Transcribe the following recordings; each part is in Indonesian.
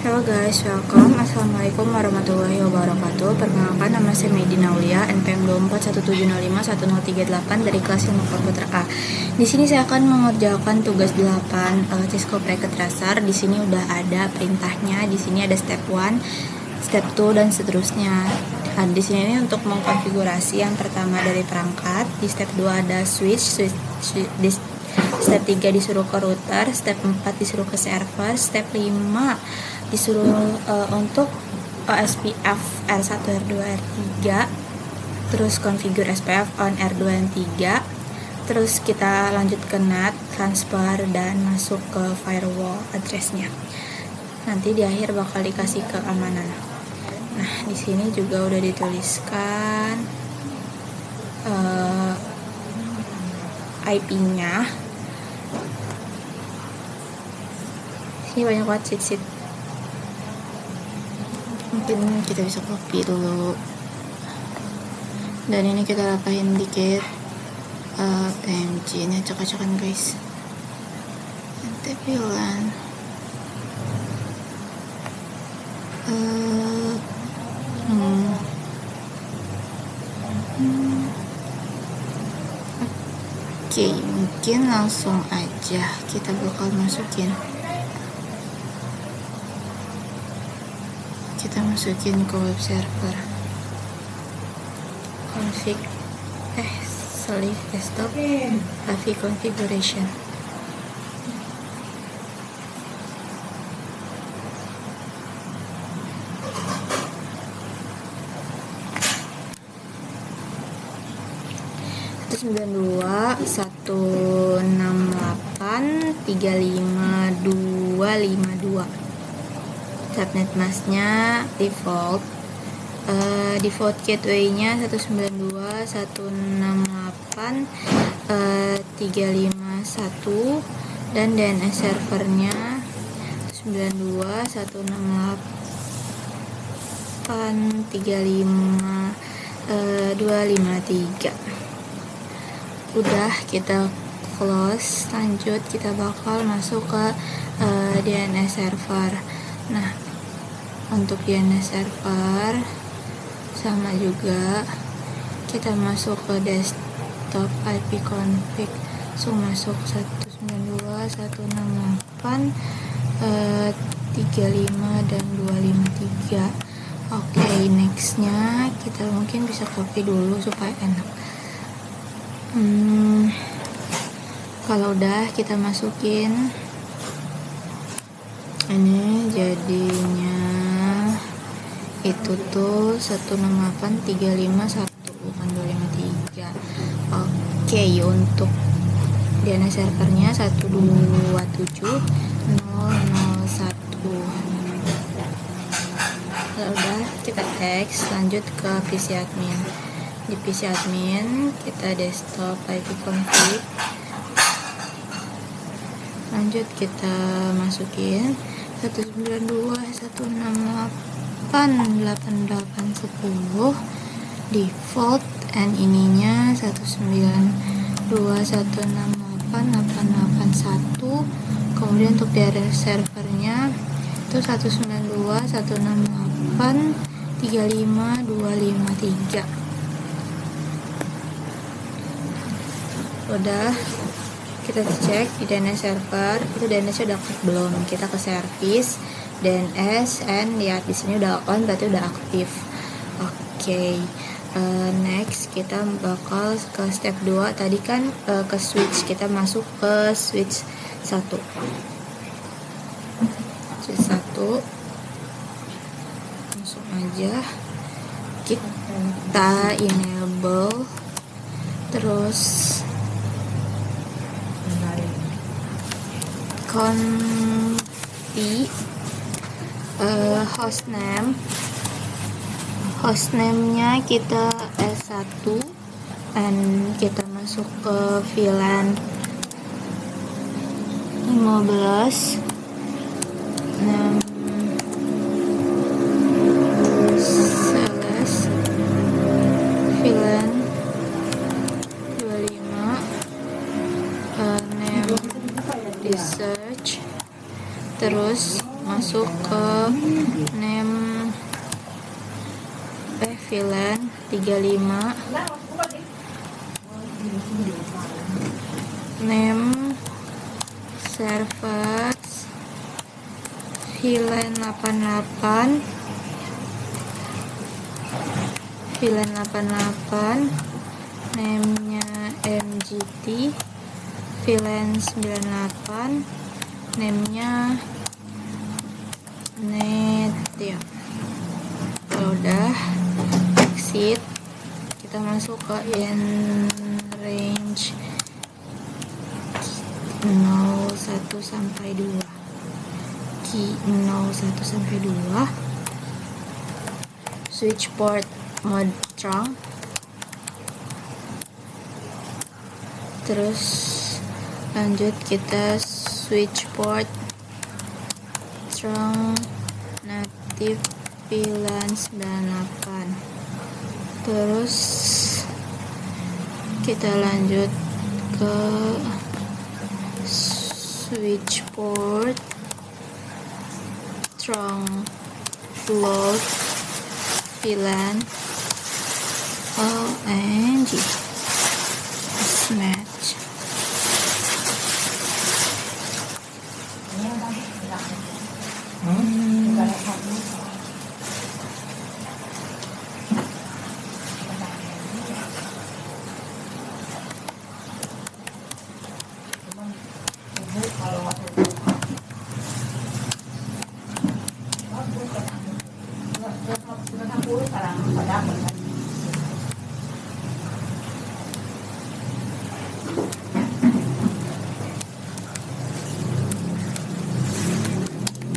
Hello guys, welcome. Assalamualaikum warahmatullahi wabarakatuh. Perkenalkan, nama saya Medina Aulia, NPM 2417051038 dari kelas ilmu komputer A. Di sini saya akan mengerjakan tugas 8 Cisco Packet Tracer. Di sini udah ada perintahnya. Di sini ada step 1, step 2 dan seterusnya. Nah, di sini untuk mengkonfigurasi yang pertama dari perangkat. Di step 2 ada switch di step 3 disuruh ke router, step 4 disuruh ke server, step 5 disuruh untuk OSPF R1, R2, R3, terus configure SPF on R2 dan 3, terus kita lanjut ke NAT, transfer, dan masuk ke firewall addressnya. Nanti di akhir bakal dikasih keamanan. Nah, di sini juga udah dituliskan IP-nya. Ini banyak banget cheat-sheet. Mungkin kita bisa copy dulu. Dan ini kita rapain dikit. PMG ini acak-acakan guys. Tampilan. Oke, mungkin langsung aja kita bakal masukin. Kita masukin ke web server. Config select desktop, AV configuration. Sembilan dua 168.35252. Subnet masknya default. Default gateway-nya 192.168.351 dan DNS servernya 192.168.35253. Udah, kita close. Lanjut, kita bakal masuk ke DNS server. Nah, untuk DNS server sama juga, kita masuk ke desktop IP config, masuk 192.168.35 dan 253. Oke, nextnya kita mungkin bisa copy dulu supaya enak. Kalau udah, kita masukin. Ini jadinya itu tuh 168.351, bukan 253. Oke, untuk DNS servernya 127.001. Kalau udah, kita text, lanjut ke PC admin. Di PC admin kita desktop IP config. Lanjut, kita masukin 192.168.8810 default, and ininya 192.168.881. Kemudian untuk DNS servernya itu 192.168.35253. Udah, kita cek di DNS server itu DNS udah aktif belum. Kita ke service DNS, and lihat di sini udah on, berarti udah aktif. Oke. Next kita bakal ke step 2. Tadi kan ke switch, kita masuk ke switch 1. Switch 1 masuk aja. Kita enable, terus confi hostname-nya kita S1, and kita masuk ke VLAN 15 VLAN 25 name research, terus masuk ke name VLAN 35, name service VLAN 88, name-nya MGT, VLAN 98, name-nya net ya. Kalau udah exit, kita masuk ke in range 01 sampai 2, key 01 sampai 2, switch port mode trunk, terus lanjut kita switch port trunk native VLAN 98, terus kita lanjut ke switch port trunk float VLAN ONG match.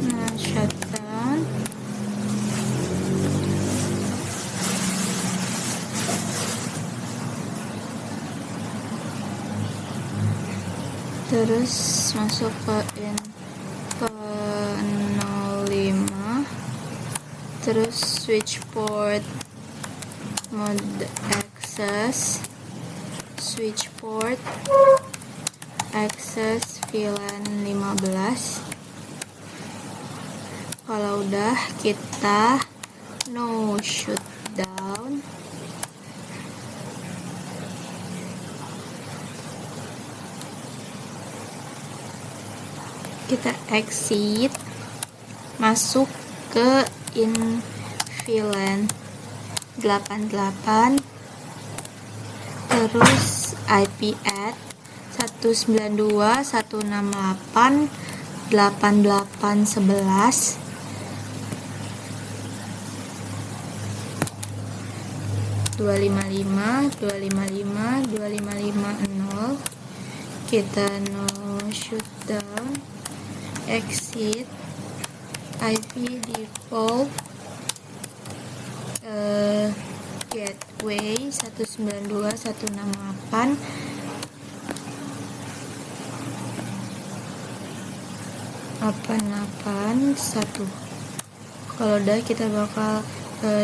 Nah, shutdown. Terus masuk ke 05, terus switch port mode access, switch port access VLAN 15. Kalau udah, kita no shutdown. Kita exit, masuk ke in VLAN 88, terus IP add 192.168.8811, kita no shutdown, exit, IP default gateway 192.168.88.1. Kalau udah, kita bakal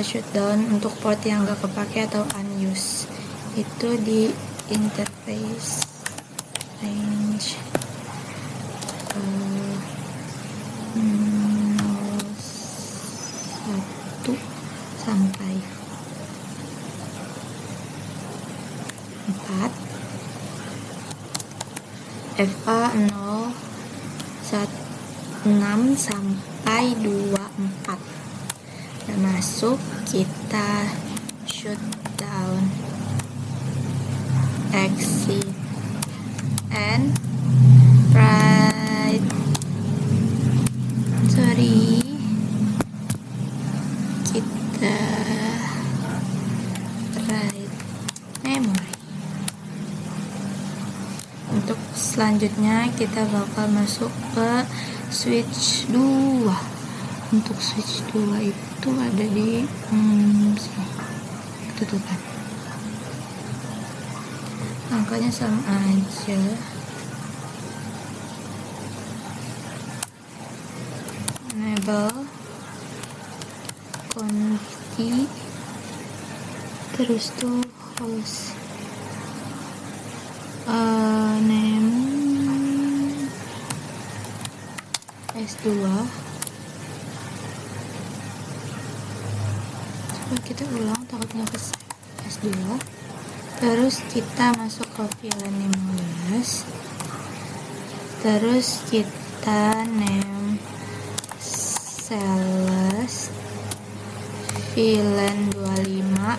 shutdown untuk port yang gak kepake atau unused. Itu di interface range 01 sampai 4, FA 016 sampai 24. Udah masuk, kita shutdown, exit, and kita write memory. Untuk selanjutnya kita bakal masuk ke switch 2. Untuk switch 2 itu ada di tutupan. Angkanya sama aja. Enable conti, terus tuh host name S2 Coba kita ulang, takutnya ke S2. Terus kita masuk ke VLAN 15. Terus kita name sales VLAN 25.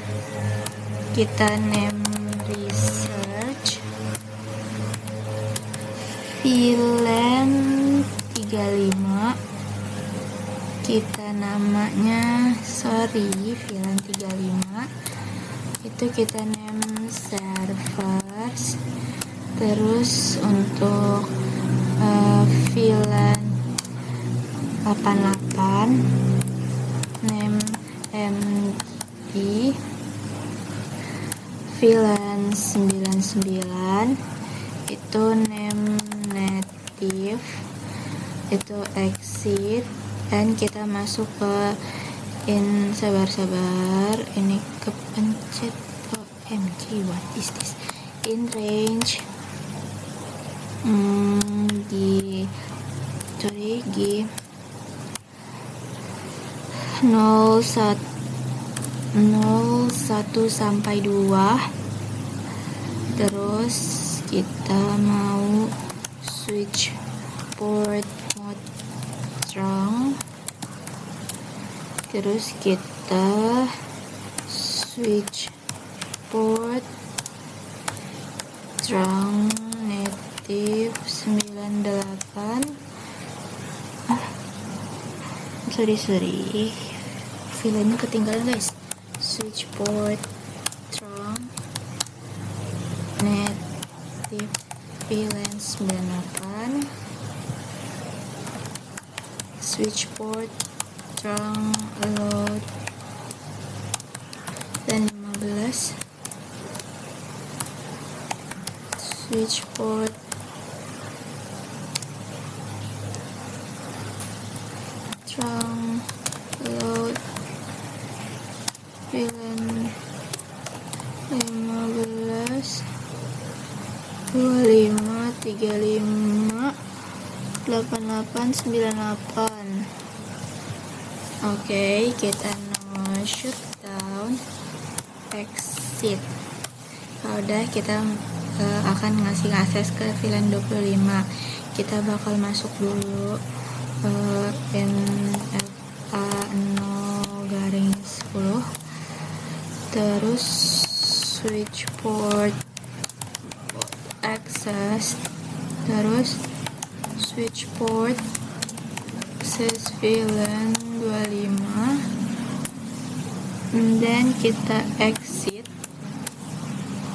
Kita name research VLAN 35. Kita namanya VLAN 35 itu kita name servers. Terus untuk VLAN 88 name MD. VLAN 99 itu name native, itu exit. Dan kita masuk ke sabar ini kepencet. OMG, what is this? In range G 01 sampai 2. Terus kita mau switch port mode strong. Terus kita switch port strong native 98. sorry filenya ketinggalan guys. Switch port strong native VLAN 98. Switch port strong load dan 15. Switch port strong load VLAN 15 25 35 88 98. Oke, kita no shutdown exit. Kalau udah kita akan ngasih akses ke VLAN 25. Kita bakal masuk dulu NFA 0/10. Terus switch port access. Terus switch port access VLAN 25. Dan kita exit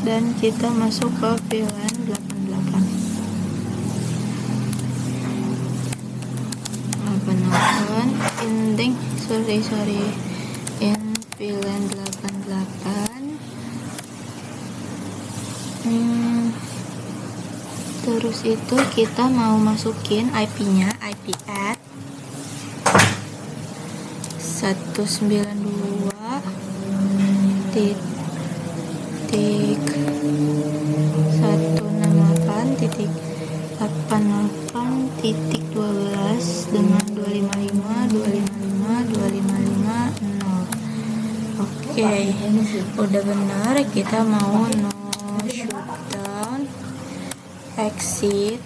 dan kita masuk ke VLAN 88. Ending sorry in VLAN 88. Terus itu kita mau masukin IP-nya, IP add 192.168.88.12 dengan 255.255.255.0. Oke, udah benar. Kita mau no shutdown exit.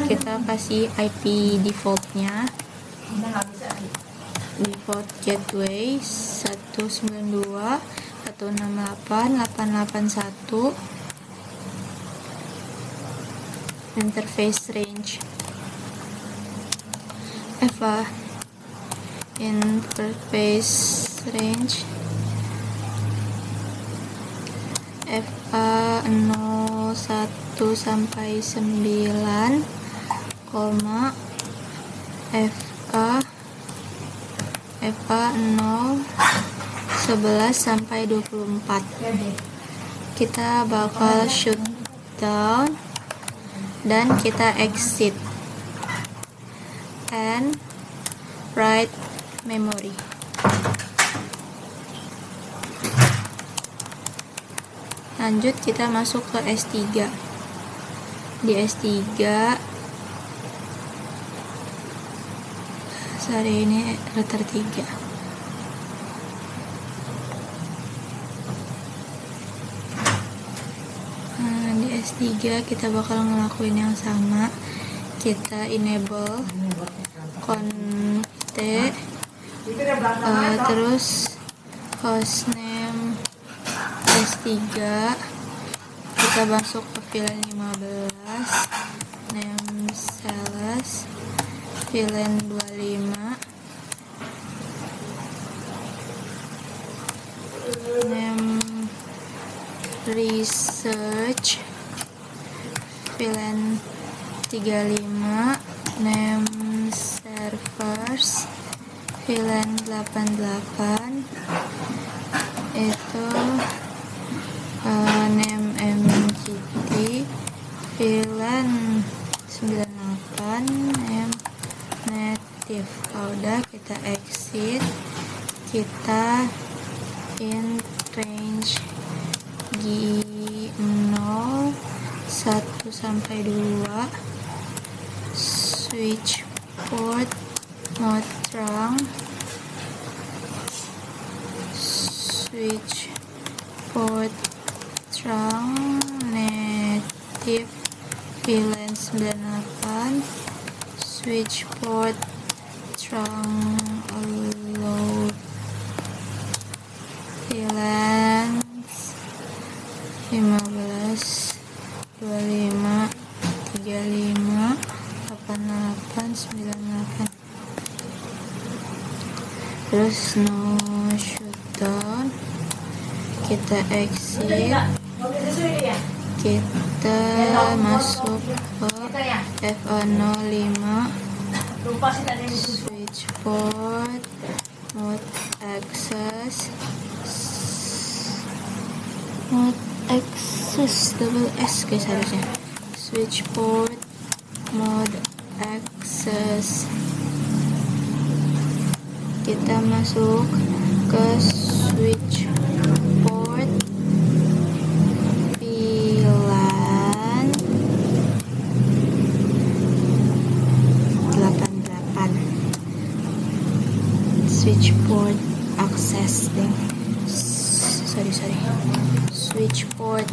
Kita kasih IP defaultnya, default gateway 192.168.881. Interface range interface range FA 01 sampai 9, FA 0 11 sampai 24. Kita bakal shutdown dan kita exit and write memory. Lanjut kita masuk ke S3. Di S3 sorry ini router 3. S3 kita bakal ngelakuin yang sama. Kita enable konte, terus hostname S3, kita masuk ke VLAN 15, name sales VLAN 25, name research VLAN 35, name servers VLAN 88, itu name mgt VLAN 98, name native. Udah, kita exit, kita in range G0 1 sampai 2, switch port mode trunk, switch port trunk native VLAN 98, switch port trunk load VLAN 15 25 35 88 98, terus no shutdown, kita exit, kita masuk ke FA05, switch port mode access double S guys harusnya, switch port mode access, kita masuk ke switch port VLAN 88, switch port access switch port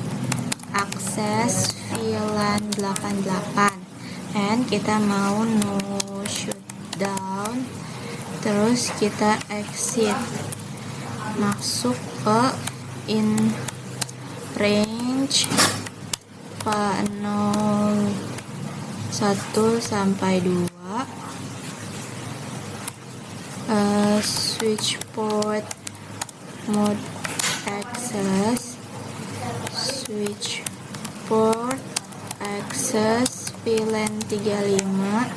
access VLAN 88, and kita mau no shutdown, terus kita exit, masuk ke in range 01 sampai 2, switch port mode access, switch port access VLAN 35,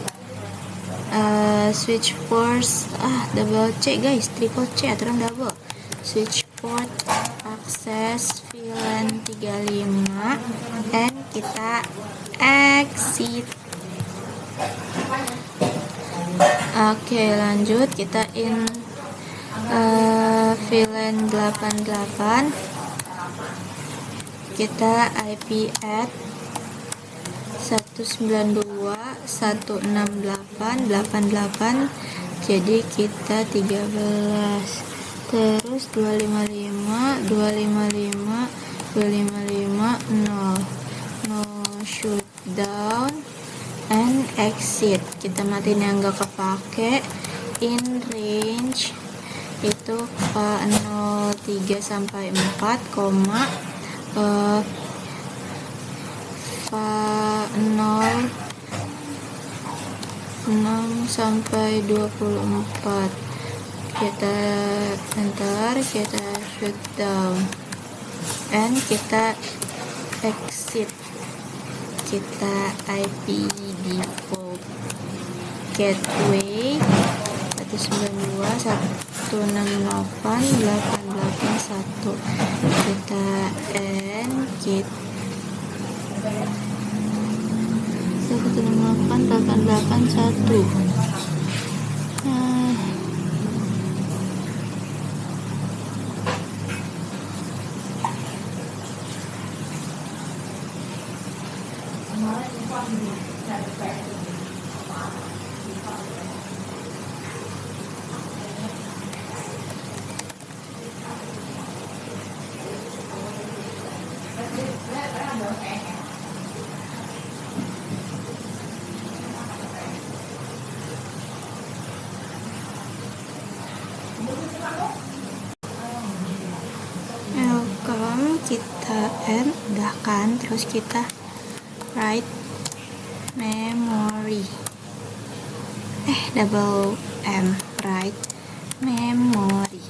switch port double C guys, triple C aturan double, switch port access VLAN 35, and kita exit. Oke, lanjut, kita in VLAN 88, kita IP add 192.168.88, jadi kita 13, terus 255 0, no shutdown and exit, kita matiin yang gak kepake, in range itu 03 sampai 4, 06 sampai 24, kita enter, kita shutdown, and kita exit, kita IP default gateway 192.168.881, kita end, kita 168.881. welcome, kita udah kan, terus kita write memory, double M, write memory.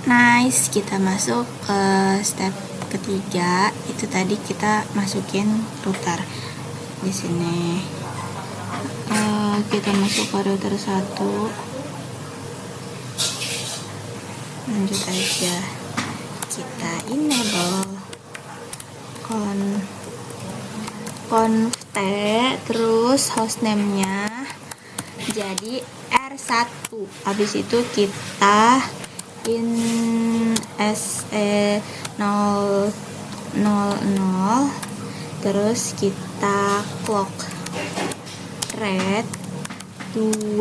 Nice, kita masuk ke step ketiga. Itu tadi kita masukin router di sini. Kita masuk ke router 1, lanjut aja, kita enable conf t, terus hostname-nya jadi R1. Habis itu kita se 000, terus kita clock rate 2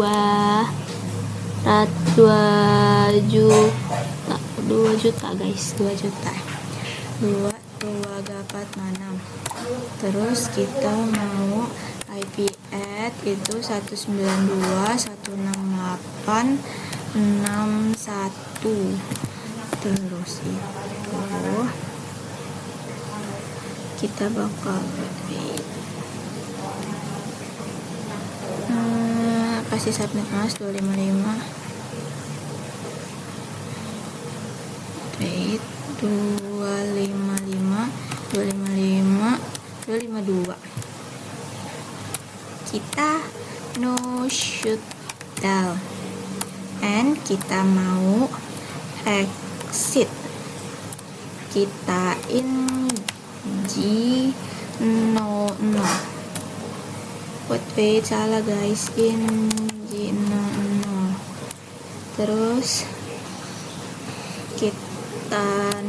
juta guys, 2 juta 226. Terus kita mau IP add itu 192.168.61. Terus itu kita bakal kasih subnet mas 255. Wait, 252. Kita no shutdown, and kita mau exit, kita no. Wait, salah guys, no. Terus kita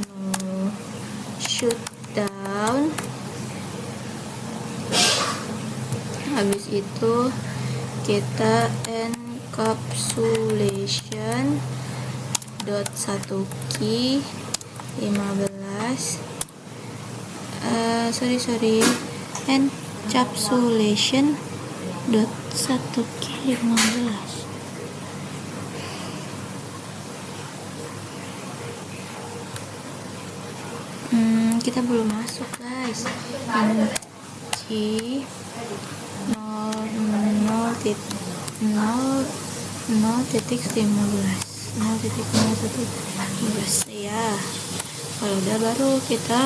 no shutdown. Habis itu kita encapsulation .1 key 15. Encapsulation .1 key 15. Kita belum masuk guys. G 0.15 ya. Kalau udah baru kita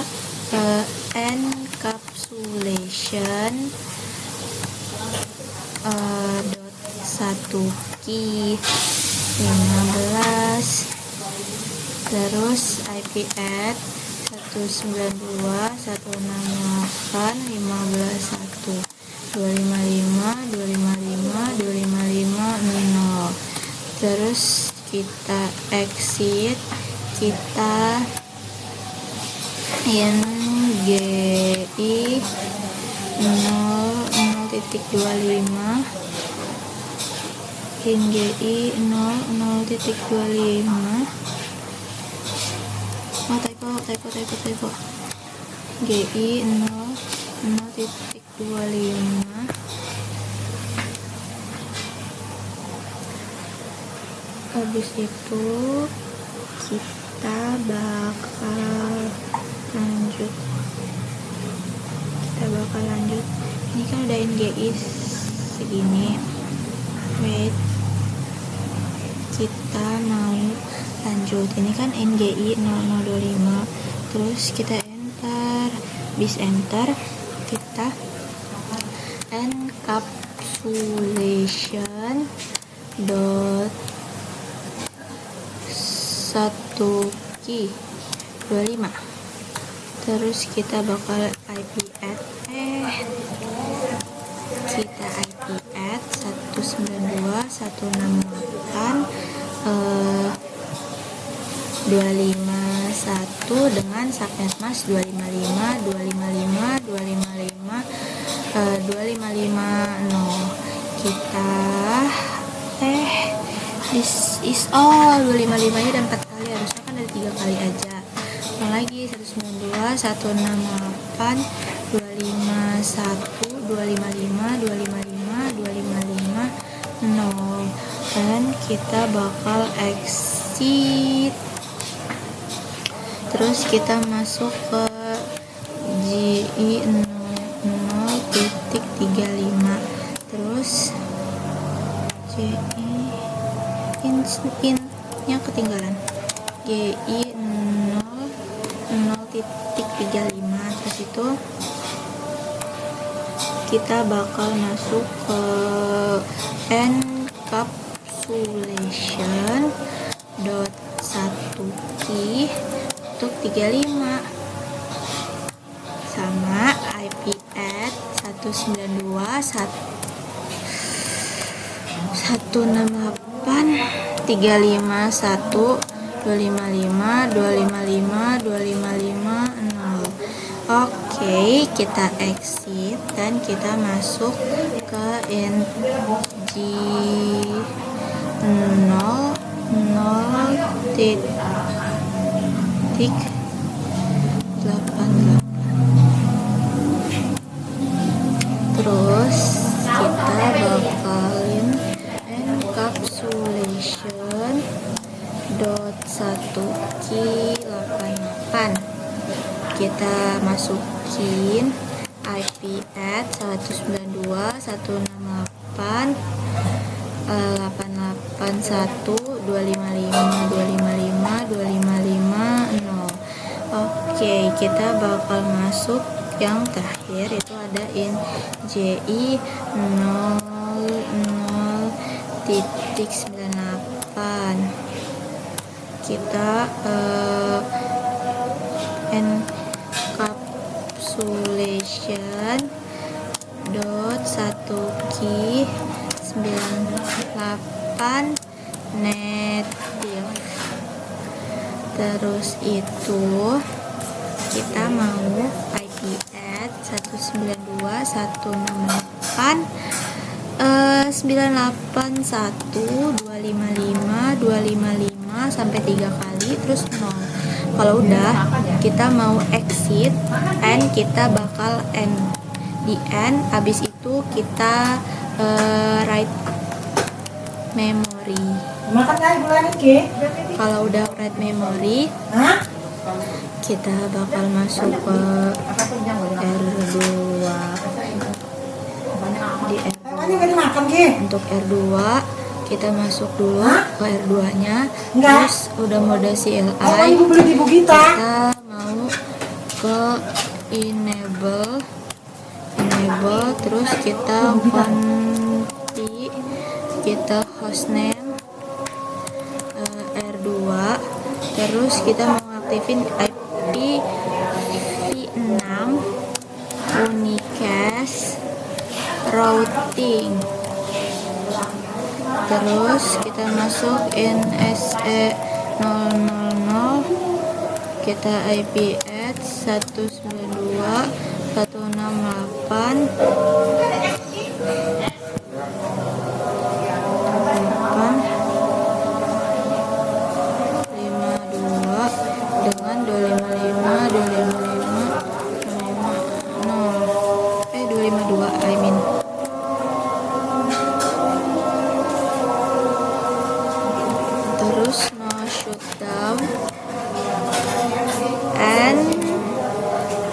encapsulation .1 key 15, terus IP add 192.168.255.255.255.0. Terus kita exit, kita NGI 0.25, NGI 0.25. Typo. GI 0.25. Habis itu kita bakal lanjut. Ini kan udah NGI segini. Wait, kita mau lanjut. Ini kan NGI 0025. Terus kita enter, kita encapsulation .1 key 25. Terus kita bakal IP add 192.168.251 dengan subnet mask 255. Kita this is all 255 nya dan 4 kali, harusnya kan ada 3 kali aja. Ulang lagi 192.168.251.255.255.0. dan kita bakal exit. Terus kita masuk ke GI 00.35. Terus GI nya ketinggalan. GI 00.35. Terus itu kita bakal masuk ke encapsulation dot 1 key untuk 35 sama IP add 192.168.351.255.255.255.0. Oke, kita exit dan kita masuk ke NG 0.88. Terus kita bakalin encapsulation dot 1 key 88. Kita masukin IP add 192.168.881.255.255.255.0. Oke, kita bakal masuk yang terakhir, itu ada in JI 00.98. Kita encapsulation dot 1 key 98 native. Terus itu kita mau IP add 192.168.255.255 sampai 3 kali terus 0. Kalau udah kita mau exit and kita bakal end di end. Habis itu kita write memory. Kalau udah write memory, kita bakal masuk ke R2. Di R2. Untuk R2 kita masuk dulu ke R2 nya. Terus udah mode CLI, kita mau ke enable, terus kita konti, kita hostname R2. Terus kita mau aktifin IP v6 unicast routing. Terus kita masuk NSE 000, kita IP add 192.168.52 dengan 255 I mean. Terus no shutdown and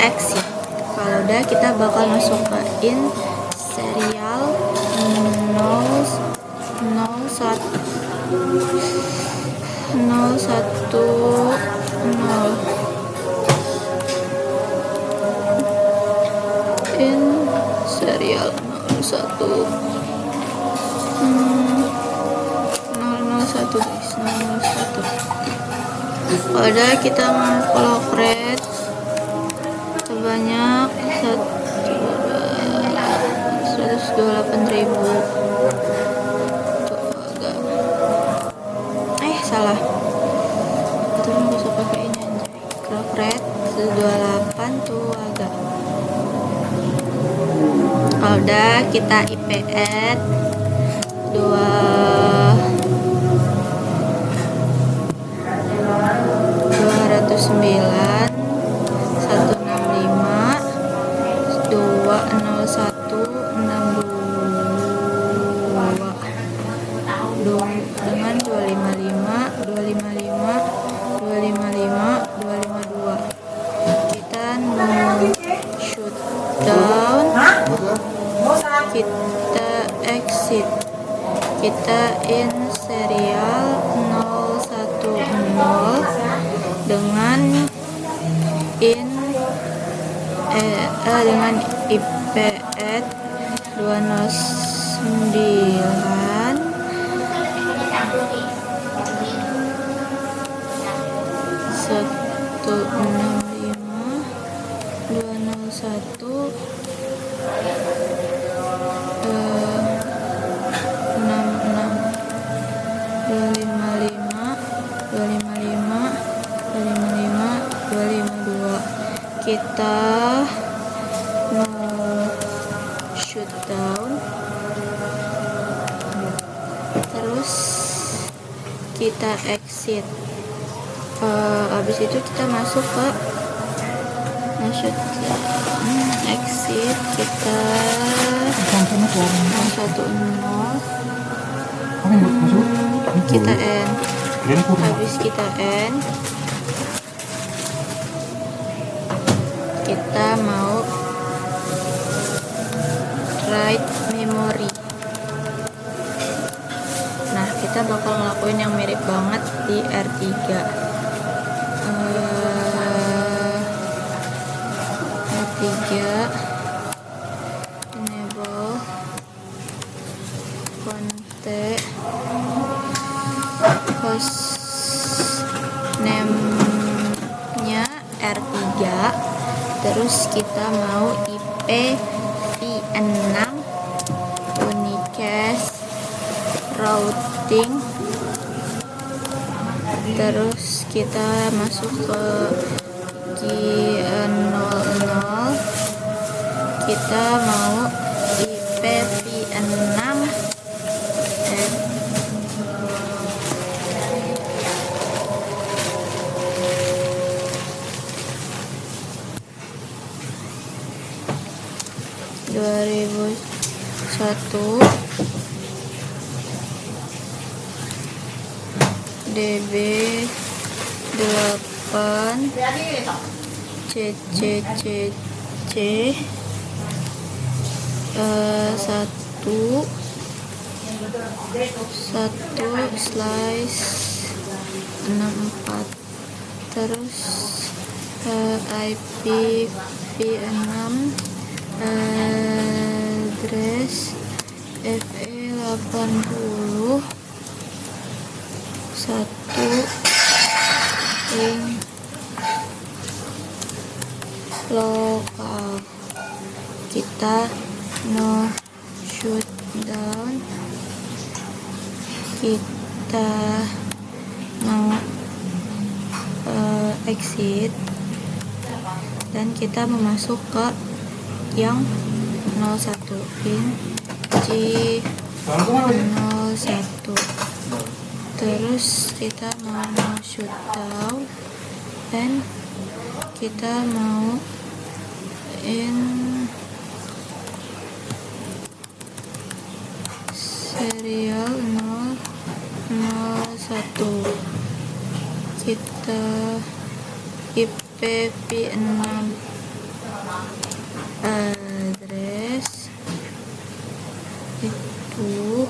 exit. Kalau udah kita bakal masuk ke in serial 010 in serial 001 guys, 001. Pada kita mau create sebanyak 128.000. Salah, itu nggak usah pakai ini anjay. Create 128 tuh agak. Kalau udah kita IP add 209.165.201.62 kita in serial 010 dengan dengan IP at 209 165 201 kita mau shoot down, terus kita exit. Habis itu kita masuk ke exit, kita 110 kita end. Habis kita end, kita mau write memory. Nah, kita bakal ngelakuin yang mirip banget di R3. R3 enable content host name-nya R3, terus kita mau IP v6 unicast routing, terus kita masuk ke G00, kita mau IP v6 2001 DB 8 CCCC 1 slice 64, terus IP v6 address FE80 1 in lokal, kita no shoot down, kita mau exit, dan kita memasuk ke yang 01 pin G01, terus kita mau shoot down dan kita mau in serial 001, kita IPv6 address itu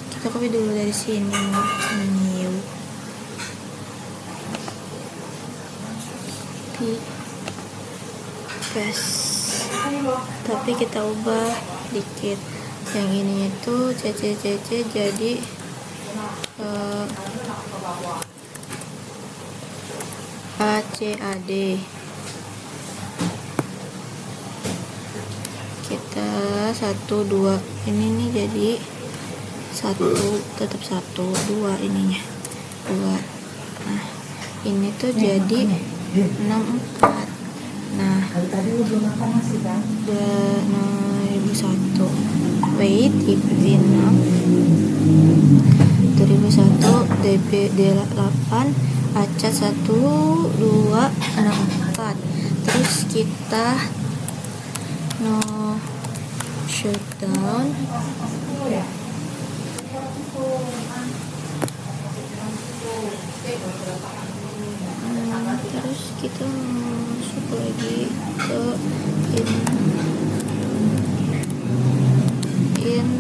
kita copy dulu dari sini, new paste, tapi kita ubah dikit. Yang ini itu CCCC jadi ACAD. Kita 1 2 ini nih jadi 1, tetap 1 2 ininya 2. Nah, ini tuh jadi 64. Nah, tadi belum makan nasi kan? 2001. Wait, IP6 2001 DB8 ACA 1264. Terus kita no shutdown, terus kita masuk lagi ke in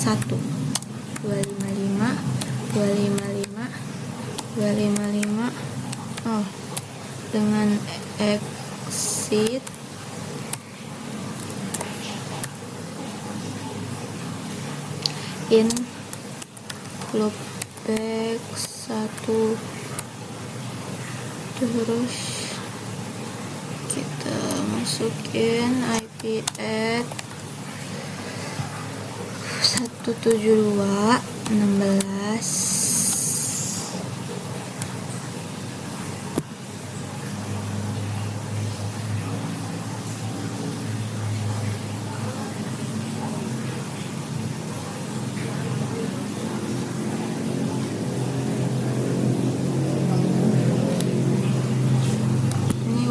1 255 255 255. Dengan exit in loopback 1, terus kita masukin IP add 172.16.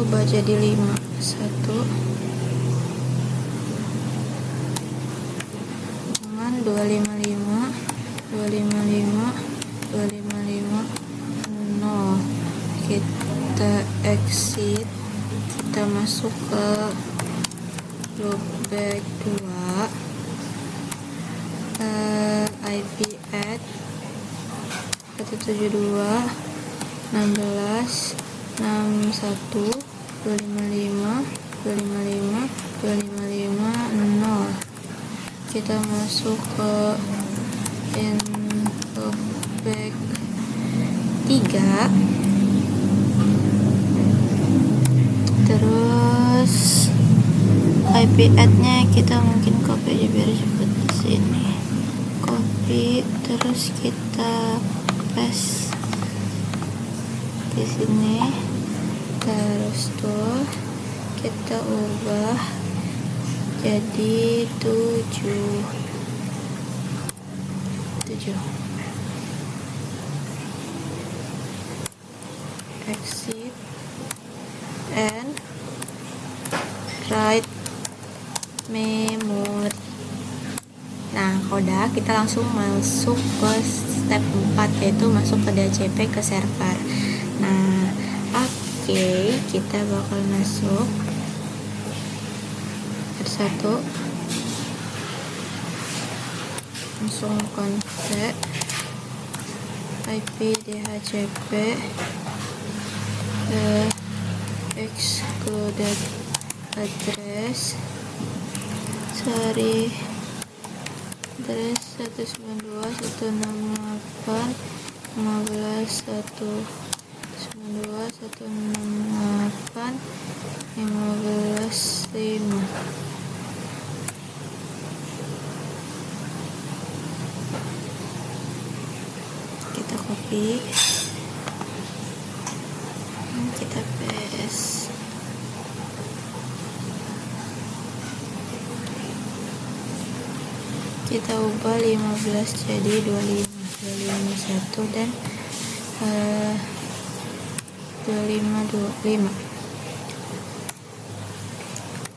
Ubah jadi 5 1 dengan 255 255 255 0. Kita exit, kita masuk ke loopback 2, IP add 172 16 61 255 255 255 0. Kita masuk ke in loopback 3, terus IP add-nya kita mungkin copy aja biar cepet. Di sini copy, terus kita paste di sini, terus tuh kita ubah jadi 7 exit and write memory. Nah, udah, kita langsung masuk ke step 4, yaitu masuk ke DHCP ke server. Nah, oke, kita bakal masuk satu, langsung konfig IP DHCP excluded address, sorry, address 192.168 15.192.168 15.5. Kita copy, kita paste, kita ubah 15 jadi 251 dan 2525.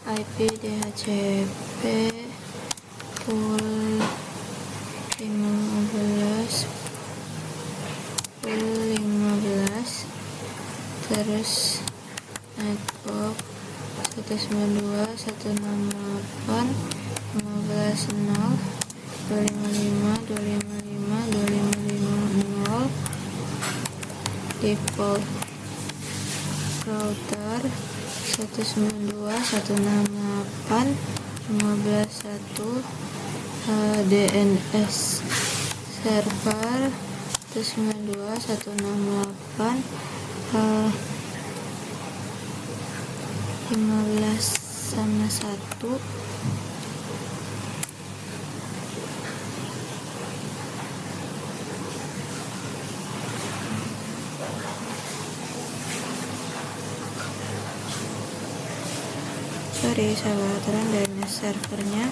IP DHCP full 15 terus network 192.168 15.0 255 255 255 0. Default router 192.168 15.1. DNS server 192.168 15.1. Sorry, salah aturan. DNS servernya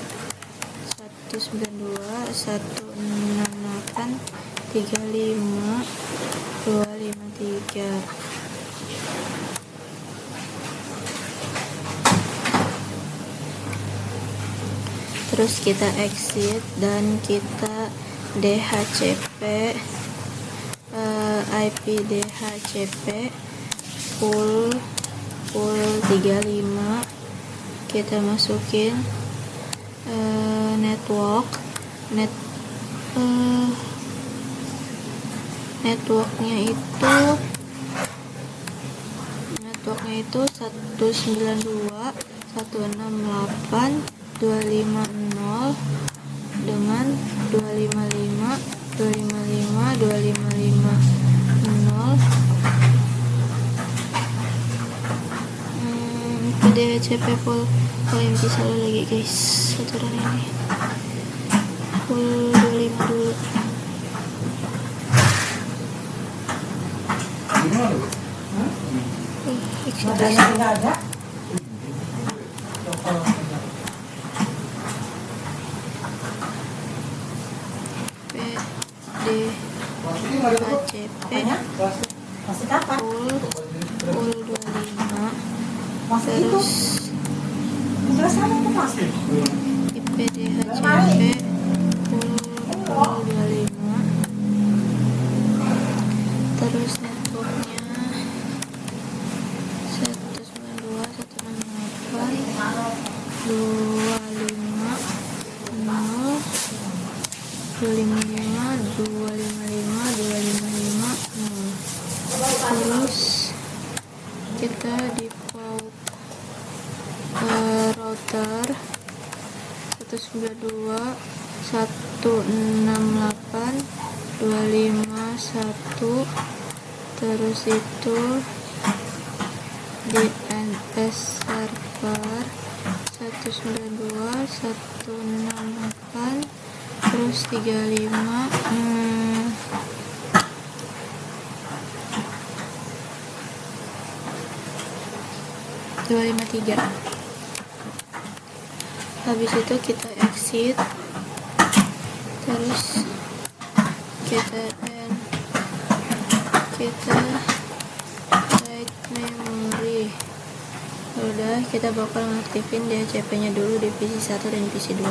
192.168.35.253. Terus kita exit dan kita DHCP IP DHCP full 35. Kita masukin network networknya itu 192.168.250 dengan 255.255.255.0. DHCP full OMG selalu lagi guys, aturan ini full 25 dulu. DHCP full 25, terus IPDHCP full 25, terus networknya 192.168.255.255.255.0. Terus kita di router 192.168.251, terus itu DNS server 192.168, terus 35 253. Habis itu kita exit, terus kita write memory. Udah, kita bakal ngaktifin DHCP nya dulu di PC 1 dan PC 2.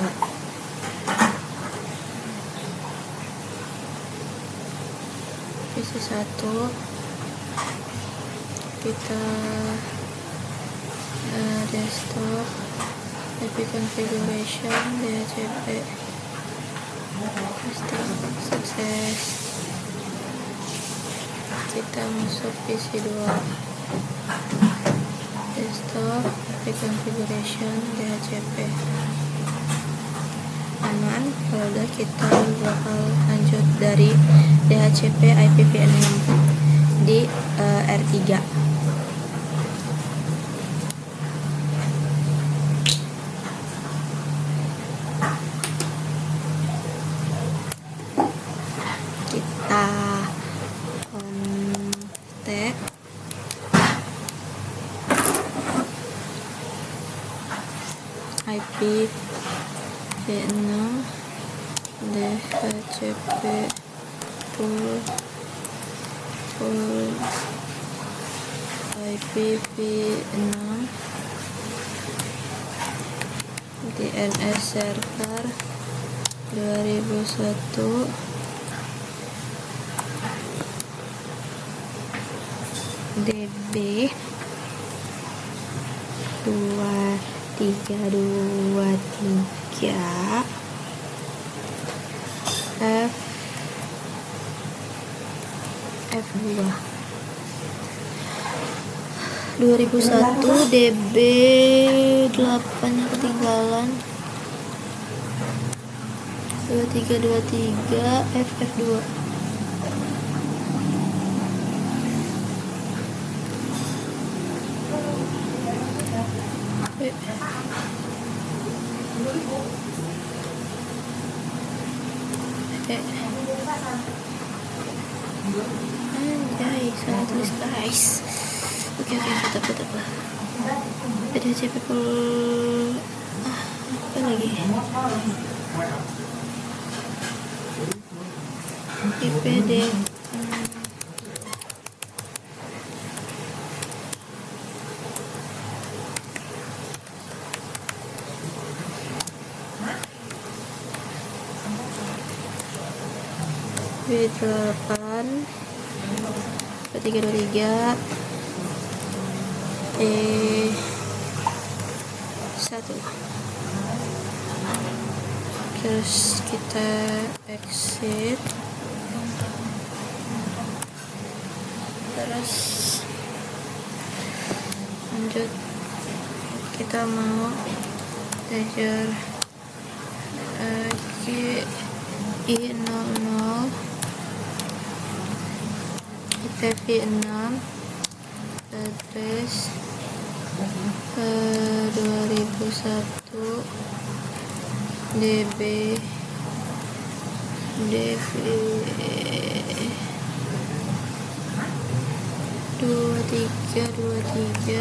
PC 1 kita desktop, IP configuration, DHCP sukses. Kita masuk PC 2, desktop, IP configuration, DHCP aman. Kalau udah, kita bakal lanjut dari DHCP IPv6 di R3. IPv6 DHCP full IPv6 DNS server 2001 DB 2323 F2 2001 DB 8 nya ketinggalan 2323 FF2. Anjay, salah tulis guys. Oke, tetap lah. DHCP full apa lagi? IPD B8 323 E1 terus kita exit, terus lanjut kita mau belajar GI00 IPv6 address 2001 DB DV 2323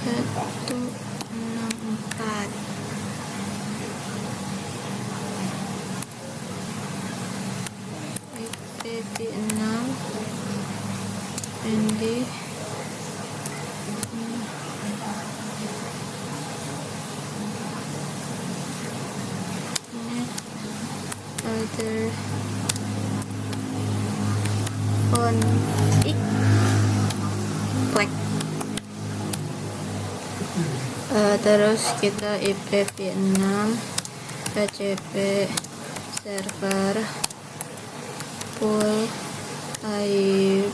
164 IPv6 ND net other on click. Terus kita IPv6 PCP server full IPv6,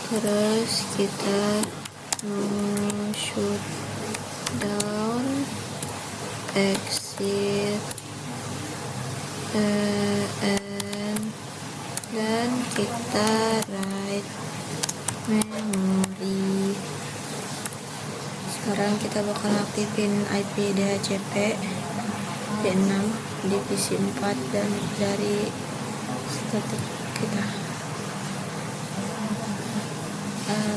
terus kita mau shutdown exit dan kita write memory. Sekarang kita bakal aktifin IP DHCP V6 di PC 4 dan dari status kita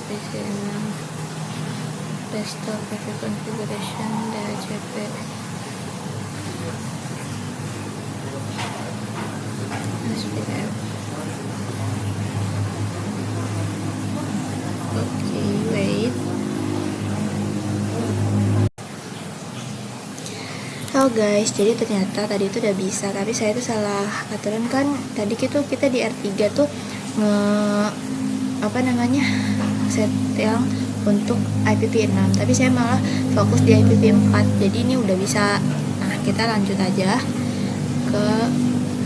PC 6 desktop preview configuration DHCP SPF. Okay, wait. Halo guys, jadi ternyata tadi itu udah bisa, tapi saya itu salah aturan kan. Tadi kita di R3 tuh set yang untuk IPv6, tapi saya malah fokus di IPv4. Jadi ini udah bisa. Nah, kita lanjut aja ke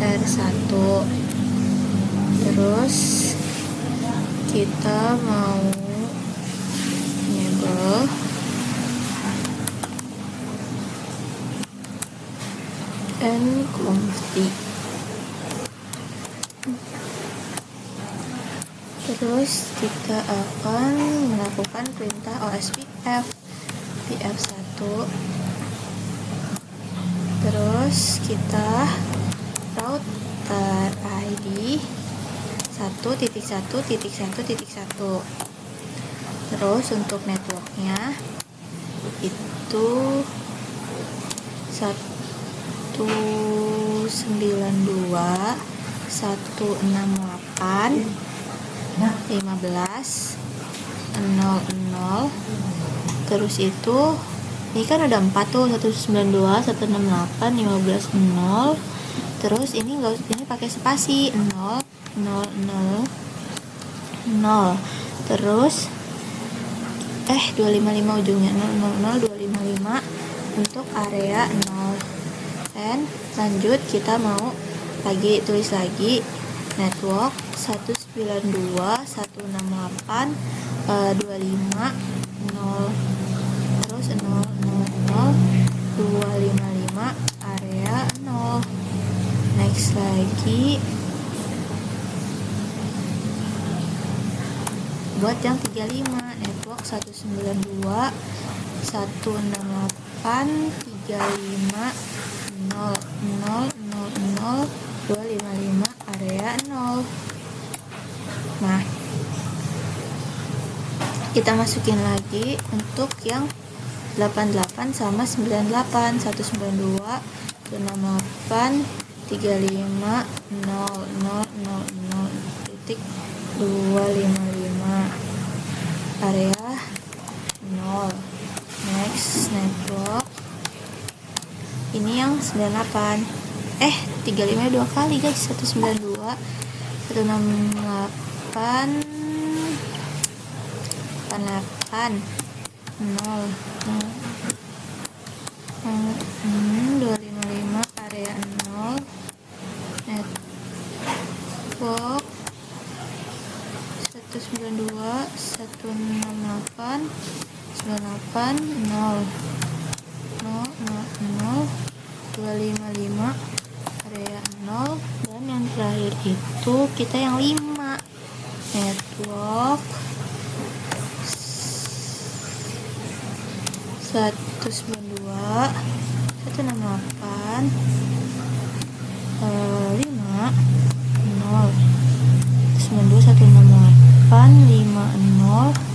R1. Terus kita mau enable nconfig. Terus kita akan melakukan perintah OSPF pf1. Terus kita router ID 1.1.1.1. Terus untuk networknya itu 192.168.15.00. Terus itu ini kan ada 4 tuh, 192.168.15.00. Terus ini pakai spasi 0.0.0.0. Terus 255 ujungnya 0.0.0.255 untuk area 0. Dan lanjut kita mau tulis lagi network 192.168.25.0 terus 0.0.0.255 area 0. Next lagi buat yang 35 network 192.168.35.0.0.0.255 area 0. Nah, kita masukin lagi untuk yang 88 sama 98 192.168.35.0.0.0.255 area 0. Next network ini yang 98 35 dua kali guys, 192 168 88 0 255 area 0 network 192 168 98 0 255 area 0, dan yang terakhir itu kita yang 5 network 192 168 5 0 192 168 5 0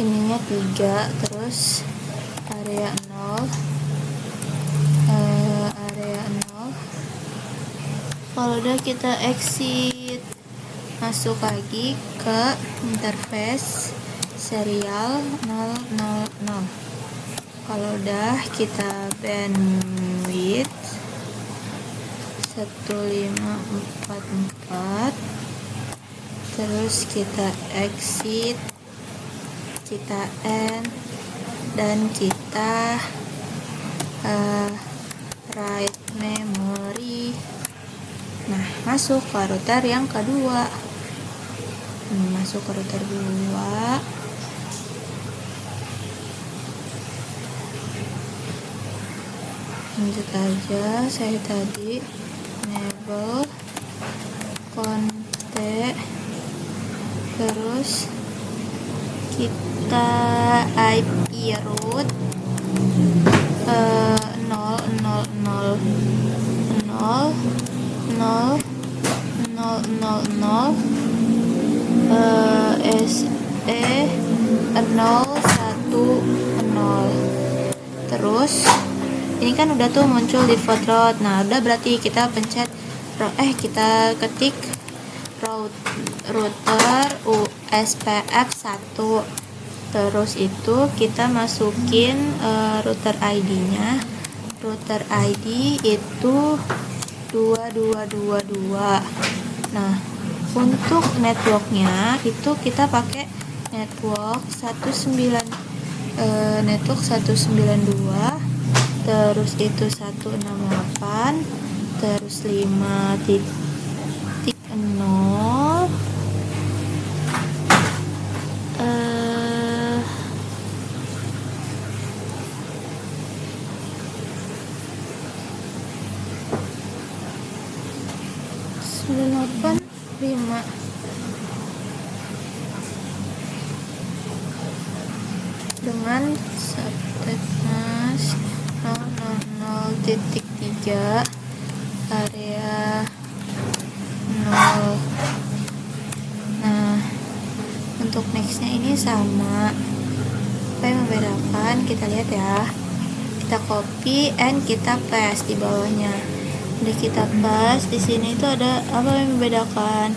ininya 3, terus area 0 kalau udah kita exit, masuk lagi ke interface serial 000. Kalau udah kita bandwidth 1544, terus kita exit, kita end, dan kita write memory. Nah, masuk ke router yang kedua. Masuk ke router 2. Lanjut aja, saya tadi enable kontek, terus kita IP root 0 terus ini kan udah tuh muncul default route. Nah, udah berarti kita pencet kita ketik router USPF 1, terus itu kita masukin router ID-nya. Router ID itu 2222. Nah, untuk networknya itu kita pakai network 192, terus itu 168, terus 5.0 985 dengan subnetmas 000.3 area 0. Nah, untuk nextnya ini sama. Apa yang membedakan? Kita lihat ya. Kita copy and kita paste di bawahnya. Udah kita paste, di sini itu ada apa yang membedakan?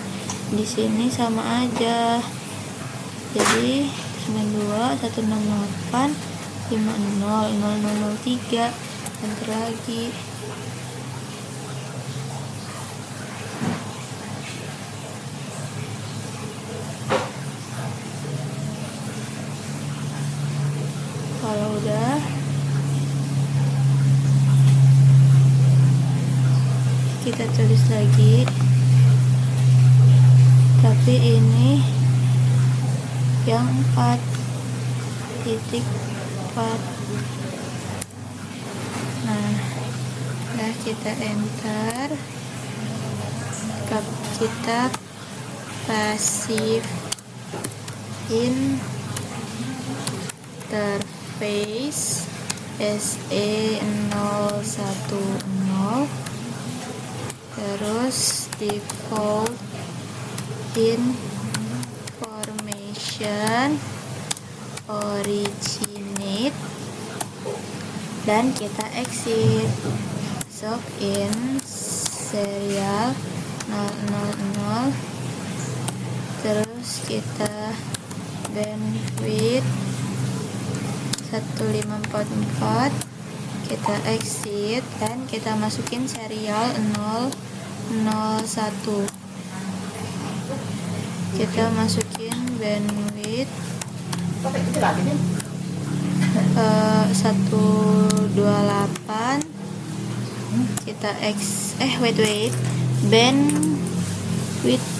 Di sini sama aja. Jadi 92 168 50 0003, enter lagi. Kalau udah kita tulis lagi, tapi ini yang 4.4. Nah, udah kita enter, kita passive interface SE010, terus default information originate, dan kita exit, masuk in serial 000, terus kita bandwidth 1544, kita exit dan kita masukin serial 001. Kita masukin bandwidth 128, kita bandwidth,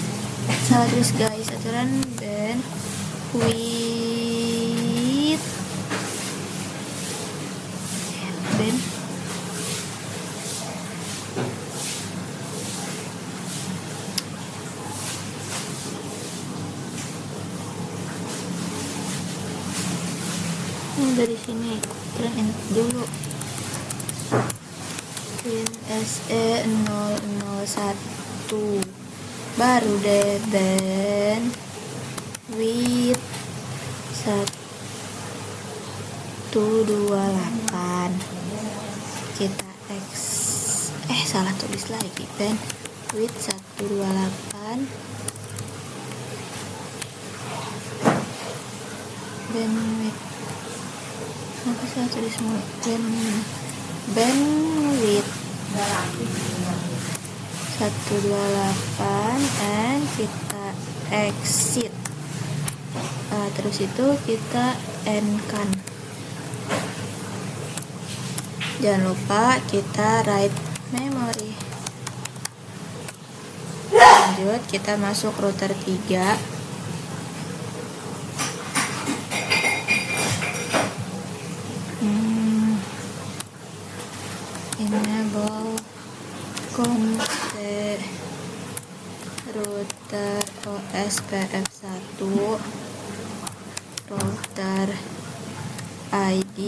salah tulis guys, aturan bandwidth dari sini print dulu print SE 001, baru deh bandwidth 128, kita salah tulis lagi, bandwidth 128, bandwidth apa salah tulis semua, bandwidth 128 and kita exit. Terus itu kita end kan, jangan lupa kita write memory. Lanjut kita masuk router 3, enable config router OSPF1, router ID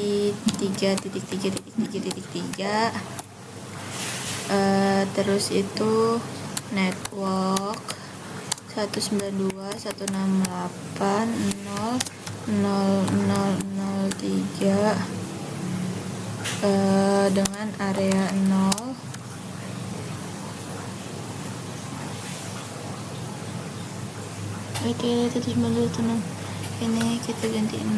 3.3.3.3, terus itu network 192.168.0.0.0.0.3 dengan area 0. Oke, itu dulu tenang. Ini kita ganti 6.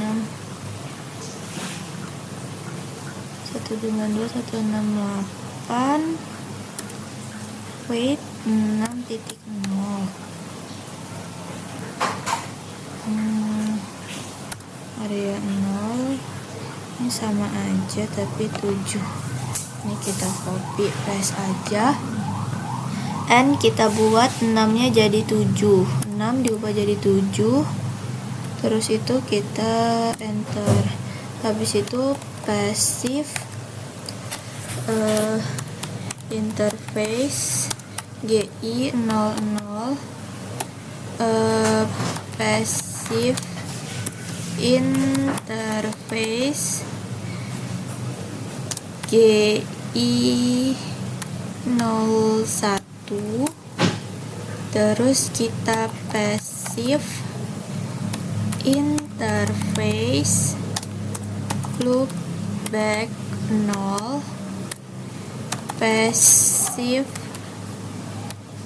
192.168 wait 6.0. Area 0 ini sama aja tapi 7. Ini kita copy paste aja and kita buat 6 nya jadi 7, 6 diubah jadi 7, terus itu kita enter. Habis itu passive interface GI 00, passive interface GI 01, terus kita passive interface loopback 0, passive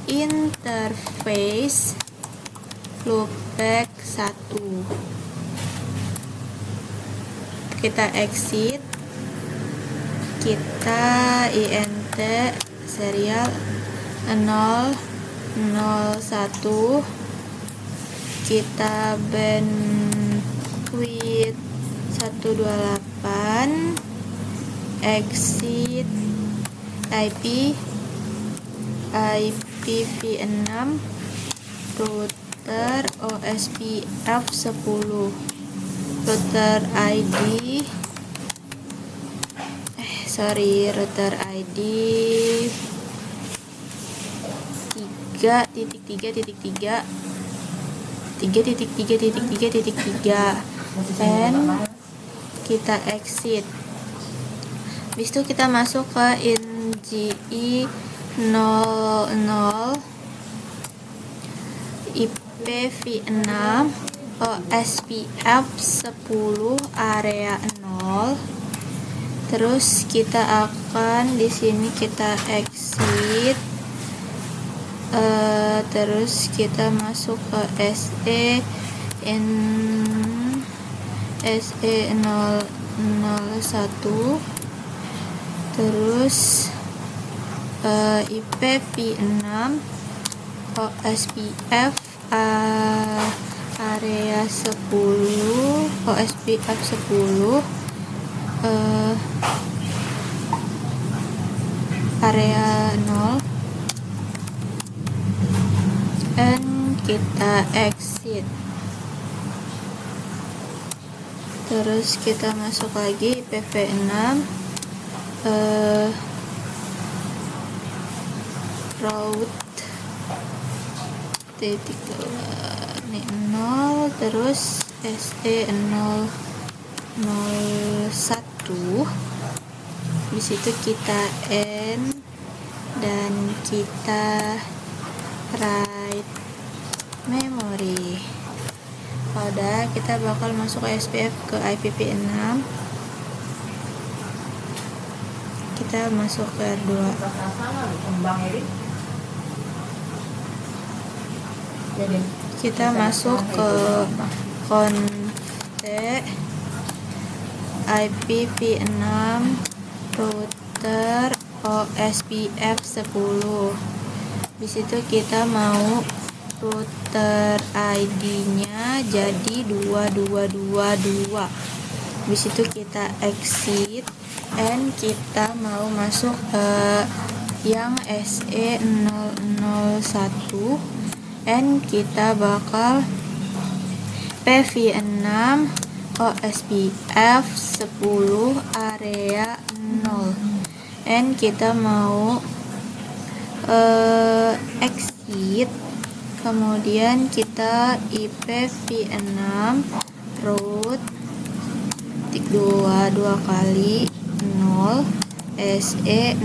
interface loopback 1. Kita exit, kita int serial 001, kita bandwidth 128, exit IPv6 router OSPF10, router ID router ID 3.3.3.3 dan kita exit. Habis itu kita masuk ke NGI 00 IPv6 OSPF 10 area 0. Terus kita akan di sini kita exit Terus kita masuk ke SE001, terus IPv6, OSPF area 10, OSPF 10, area 0, dan kita exit. Terus kita masuk lagi IPv6, route titik 0, terus SE001. Di situ kita end dan kita write memory. Udah, kita bakal masuk ke SPF ke IPv6. Kita masuk ke R2. Kita masuk ke konfig IPv6 router OSPF 10. Di situ kita mau router ID-nya jadi 2222. Di situ kita exit and kita mau masuk ke yang SE001 and kita bakal PV6 OSPF 10 area 0 and kita mau exit, kemudian kita IPv6 root 2 kali 0 SE010.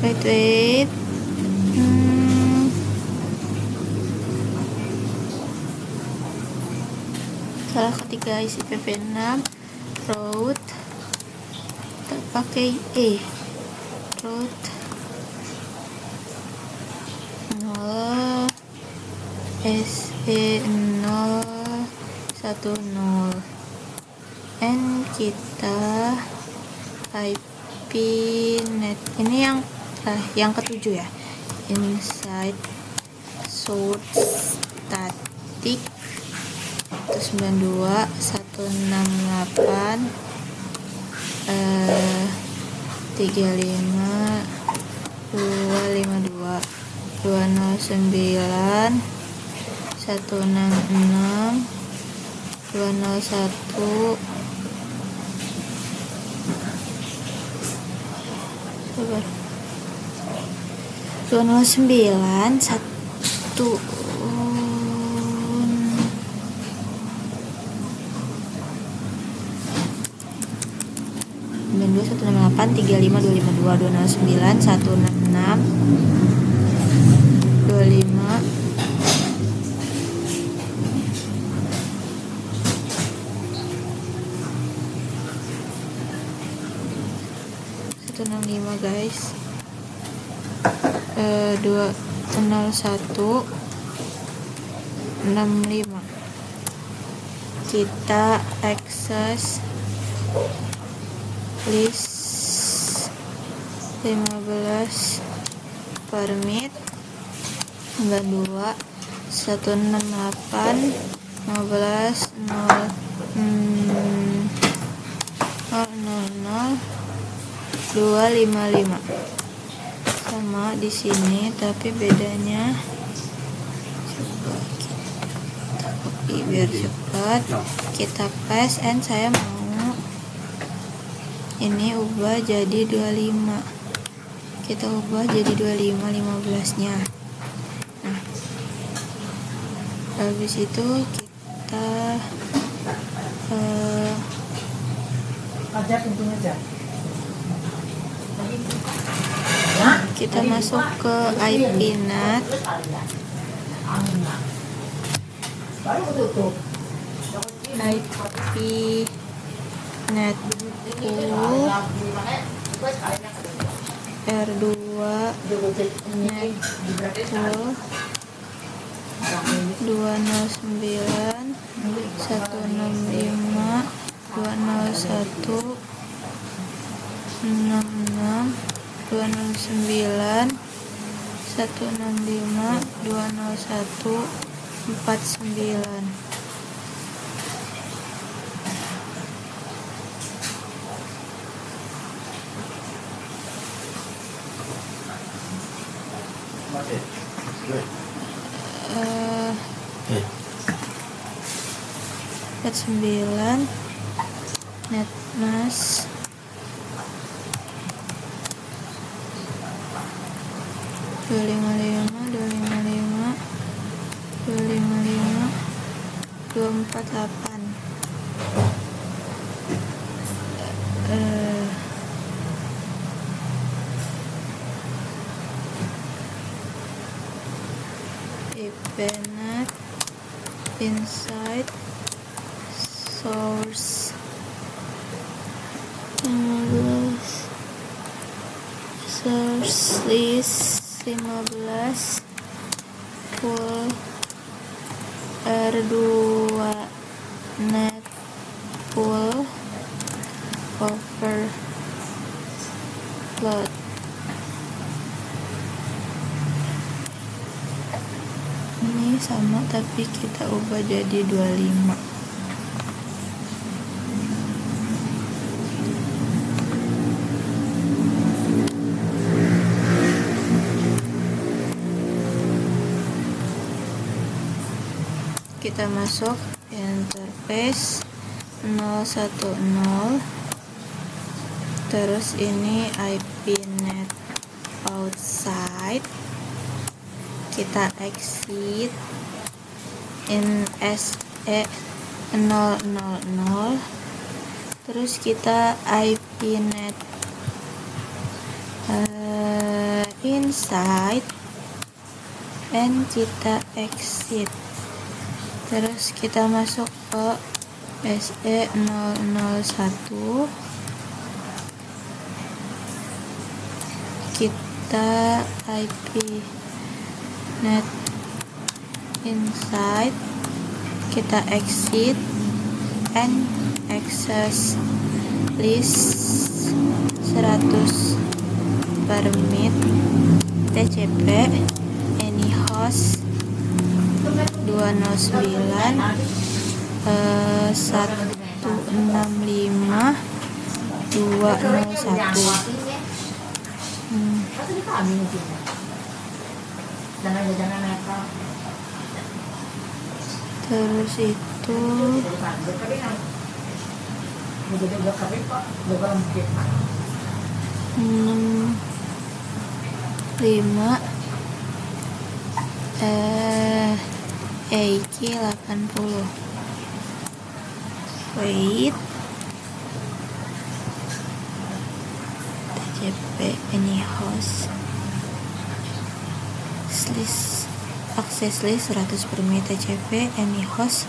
Wait. Salah ketik guys, IPv6 root pakai root 0 SE010 and kita IP net. Ini yang ketujuh ya, inside source static 92.168 35 252 209 166 201 209 168 35 252 209 166 25 165 guys. 201 65 kita akses list 15 permit 92 168 15 000 255 sama di sini, tapi bedanya coba kita copy biar cepat, kita paste and saya mau ini ubah jadi 25, kita ubah jadi 25 15 nya. Nah, habis itu kita kita masuk ke IPNet. IPNet R2 net full 209 165 201 66 209 165 201 49. Net 9 net mas 255 255 255 248. Ipenet inside source 15 source list 15 full R2 net full overload. Ini sama tapi kita ubah jadi 25. Kita masuk interface 010, terus ini IP net outside, kita exit in SE 000, terus kita IP net inside and kita exit. Terus kita masuk ke SE 001, kita IP net inside, kita exit and access list 100 permit TCP any host 209 165 201. Terus itu 65 EIK 80. Wait, TCP any host list access list 100 permit TCP any host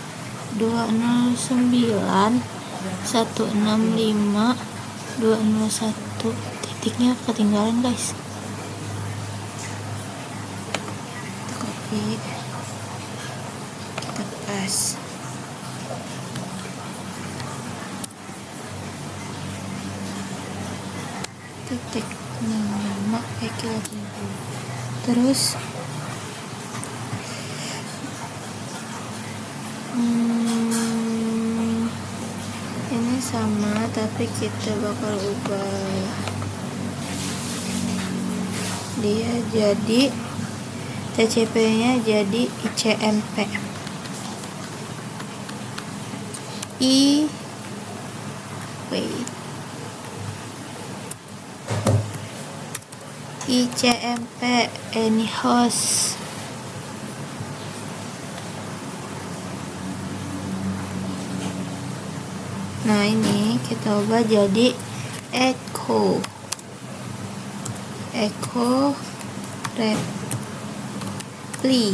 209 165 201. Titiknya ketinggalan guys. Kita copy, kita paste. Titik 65 EIK 80. Terus ini sama tapi kita bakal ubah dia jadi TCP nya jadi ICMP ICMP any host. Nah ini kita ubah jadi echo reply.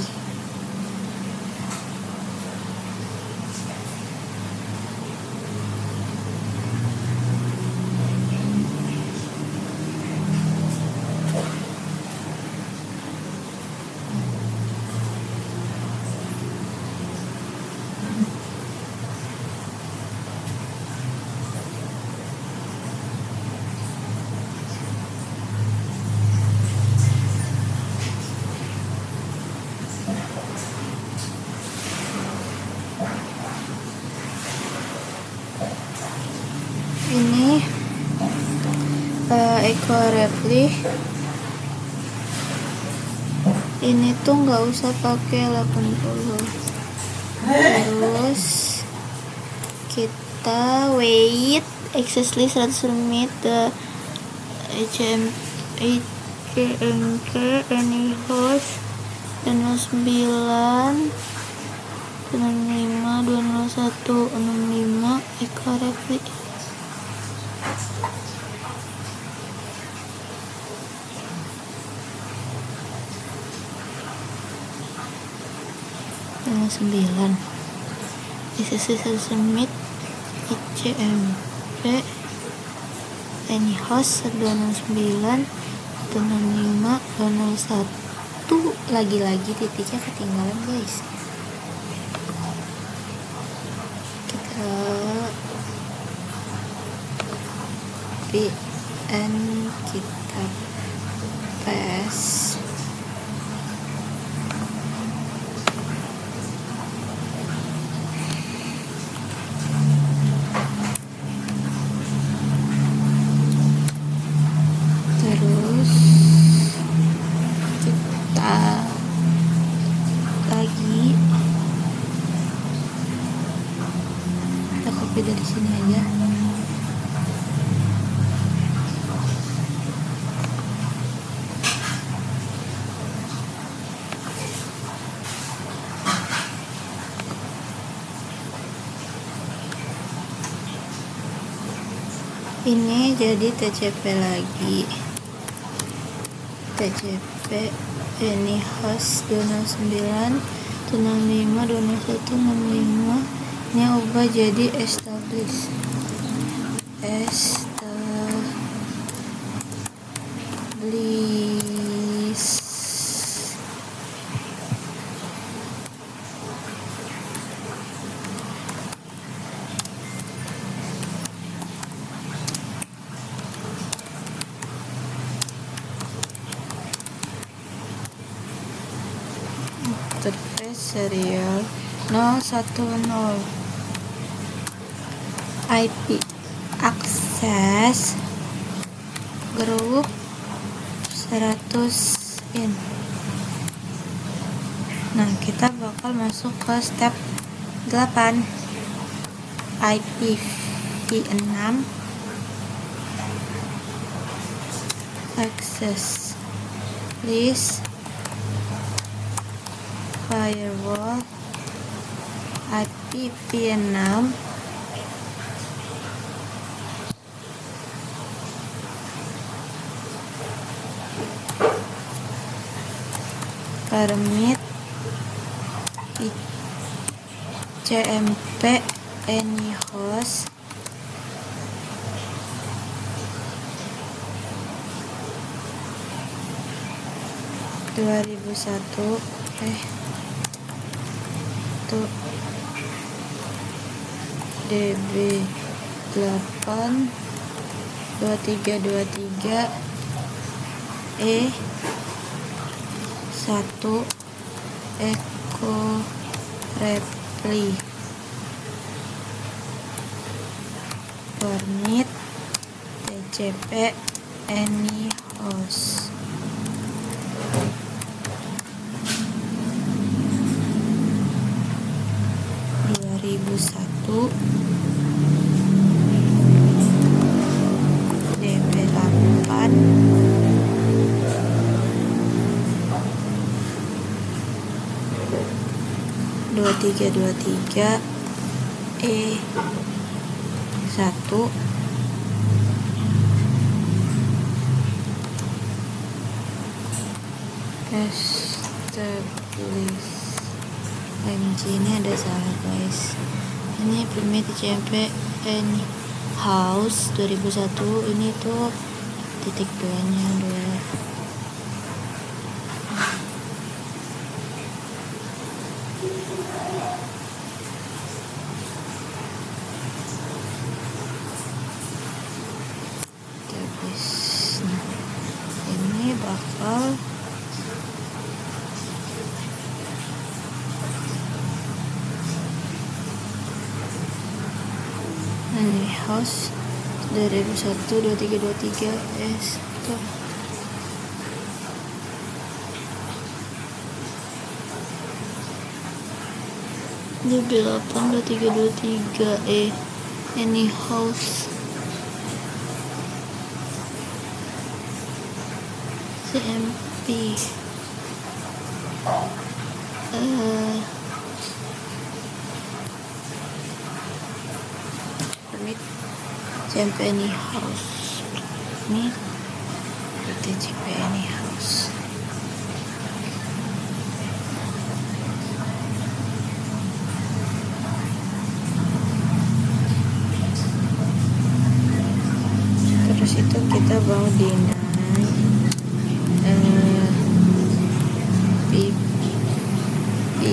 correctly. Ini tuh nggak usah pakai 80. Terus kita wait exactly 100 menit the HMK any host 09 65 201 65 correctly. Tanggal 9 SSC submit ICMP any host 209 265 201. Lagi-lagi titiknya ketinggalan guys. Kita VN kita paste. Terus kita copy dari sini aja. Ini jadi TCP lagi. TCP ini host 209 265 201 65. Ini ubah jadi establish. Interface serial 010 IP akses grup 100 in. Nah, kita bakal masuk ke step 8 IPv6 access list firewall IPv6 permit ICMP any host 2001 itu DB 8 2323 E 1 Echo Reply permit TCP any host 2001 DB 8 2323 E 1 establish MG. Ini ada salah guys, ini permit ICMP any house 2001, ini tuh titik 2 nya dua. Nah, ini bakal house 2001 2323 S tuh. Dia 8 any house CMP permit CMP any house permit CMP any house. Terus itu kita mau dinner PP6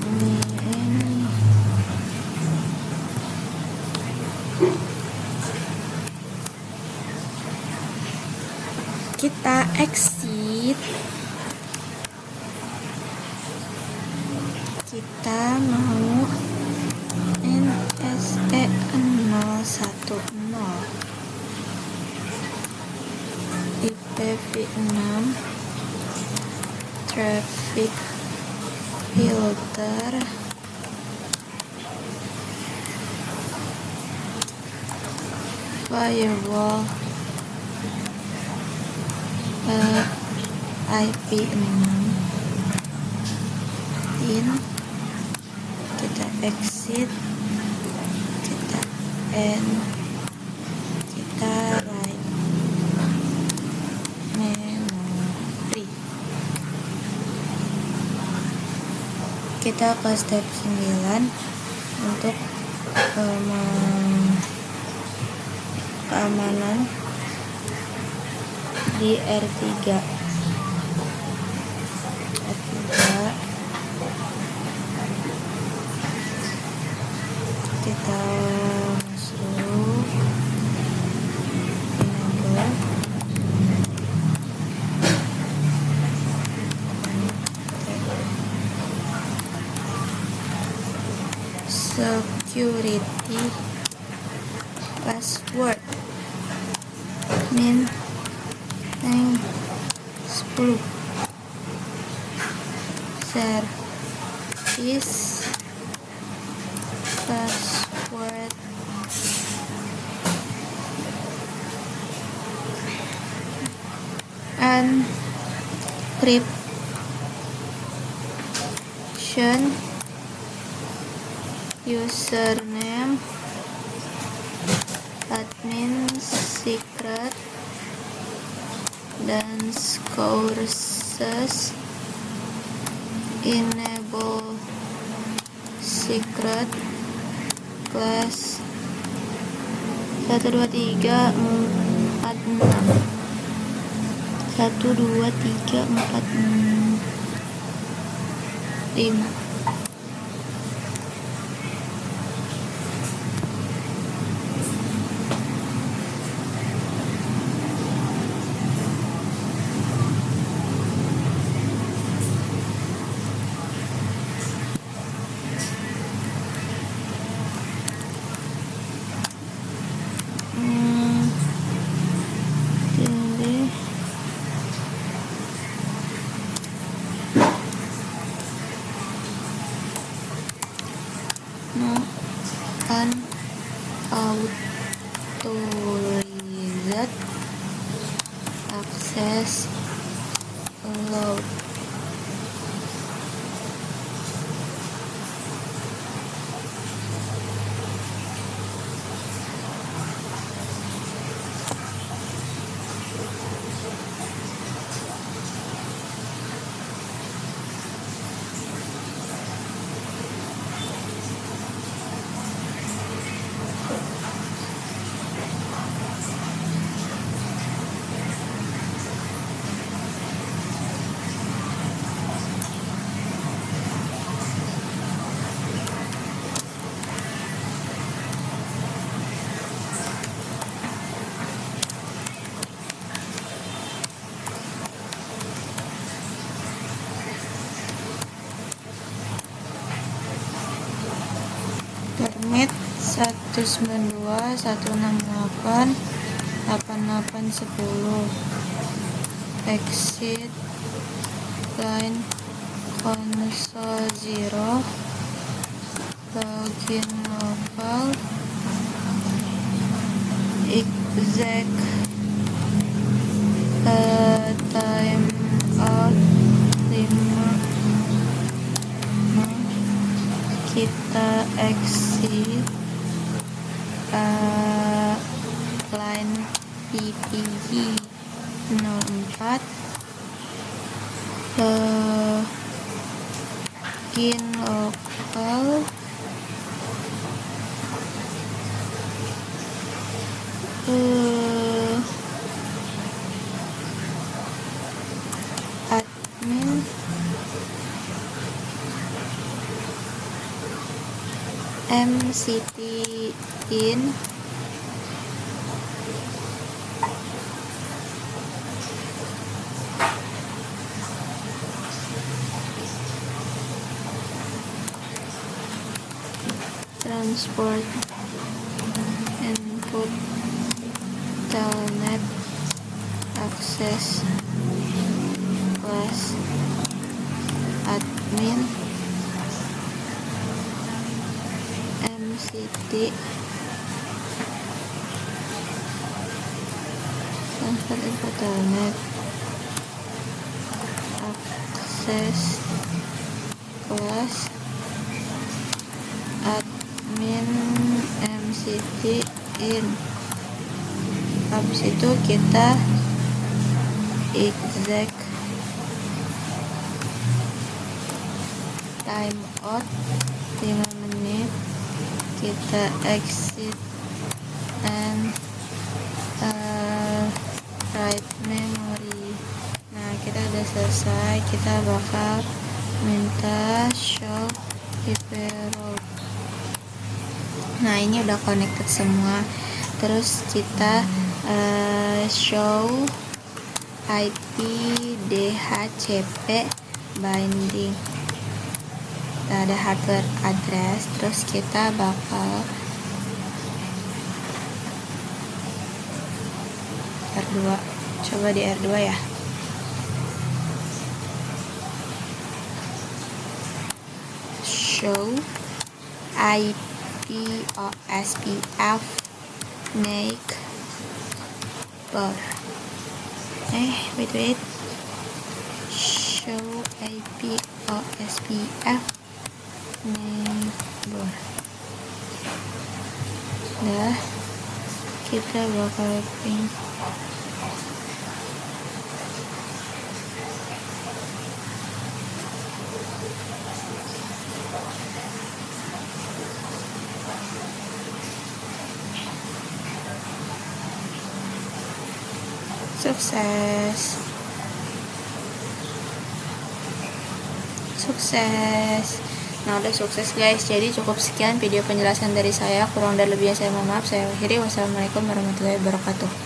ini kita exit, kita mau NSE 010 IPv6 traffic filter firewall IP6 in, kita exit, kita end, kita write memory. Kita ke step 9 untuk keamanan di R3. Kita masuk enable security password min 10 service password encryption username admin secret dan courses enable secret class 1 2 3 4 6 1 2 3 4 5. Unauthorized access allowed. Permit 192.168 8810 exit line console 0 login local exec time out 5. Kita exit line PTG 04 login local admin MCT in transport input telnet access class admin MCT transport input telnet access class admin MCT in. Habis itu kita exec time out 5 menit, kita exit and write memory. Nah, kita udah selesai. Kita bakal minta show IP route. Nah, ini udah connected semua. Terus kita show IP DHCP binding. Nah, ada hardware address. Terus kita bakal R2. Coba di R2 ya. Show IP OSPF make bar. Wait. Show IP OSPF make bar. Nah, kita bakal ping sukses. Nah, udah sukses guys. Jadi cukup sekian video penjelasan dari saya. Kurang dan lebihnya saya mohon maaf. Saya akhiri. Wassalamualaikum warahmatullahi wabarakatuh.